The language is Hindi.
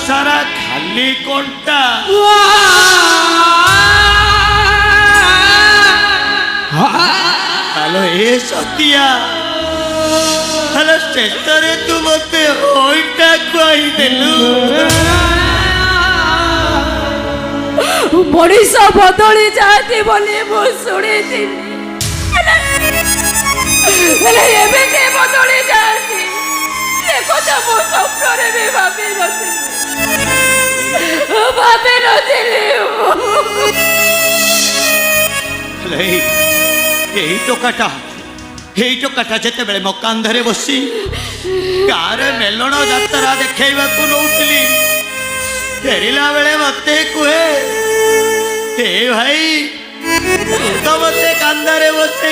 सारा खाली कंटा हेलो ए सतिया हेलो शेषरे तू मत ओइटा खुआई देलु मनीष बदली जाती बोली मु शुणी बदली जाती देखो मो स्वप्न भी भाभी भाभी यही टोकाटा जिते बेले मो कांधरे बसी गारे मेलण जात्रा देखा नौली फेरला बेले मत कहे हे भाई तो मत कांधरे बस